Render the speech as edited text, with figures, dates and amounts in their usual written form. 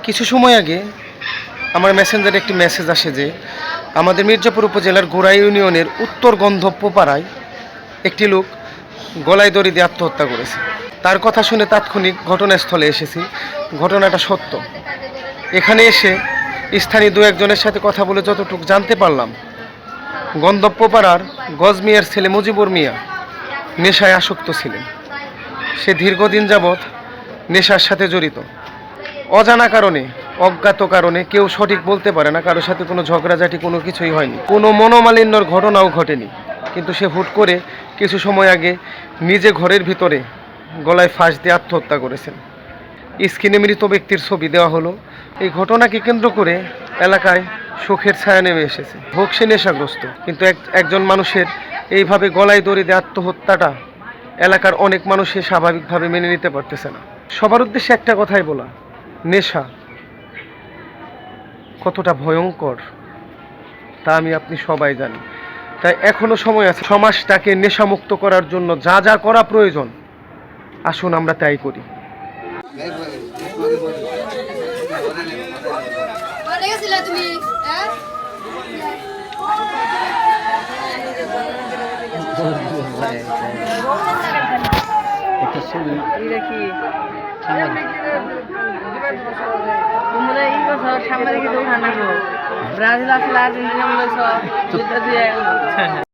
কিছু সময় আগে আমার মেসেঞ্জারে একটি মেসেজ আসে যে আমাদের মির্জাপুর উপজেলার গোড়া ইউনিয়নের উত্তর গন্ধব্য পাড়ায় একটি লোক গলায় দড়ি দিয়ে আত্মহত্যা করেছে। তার কথা শুনে তাৎক্ষণিক ঘটনাস্থলে এসেছি। ঘটনাটা সত্য। এখানে এসে স্থানীয় দু একজনের সাথে কথা বলে যতটুকু জানতে পারলাম, গন্ধব্য পাড়ার গজ মিয়ার ছেলে মুজিবুর মিয়া নেশায় আসক্ত ছিলেন। সে দীর্ঘদিন যাবৎ নেশার সাথে জড়িত। অজানা কারণে, অজ্ঞাত কারণে, কেউ সঠিক বলতে পারে না, কারোর সাথে কোনো ঝগড়াঝাটি কোনো কিছুই হয়নি, কোনো মনোমালিন্যর ঘটনাও ঘটেনি। কিন্তু সে হুট করে কিছু সময় আগে নিজে ঘরের ভিতরে গলায় ফাঁস দিয়ে আত্মহত্যা করেছেন। স্ক্রিনে মৃত ব্যক্তির ছবি দেওয়া হলো। এই ঘটনাকে কেন্দ্র করে এলাকায় শোকের ছায়া নেমে এসেছে। হোক সে নেশাগ্রস্ত, কিন্তু একজন মানুষের এইভাবে গলায় দড়ি দিয়ে আত্মহত্যাটা এলাকার অনেক মানুষই স্বাভাবিকভাবে মেনে নিতে পারতেছে না। সবার উদ্দেশ্যে একটা কথাই বলা, নেশা কতটা ভয়ঙ্কর তা আমি আপনি সবাই জানি। তাই এখনো সময় আছে সমাজটাকে নেশামুক্ত করার জন্য যা যা করা প্রয়োজন, আসুন আমরা তাই করি। ব্রাজিল আসলে আর্জেন্টিনা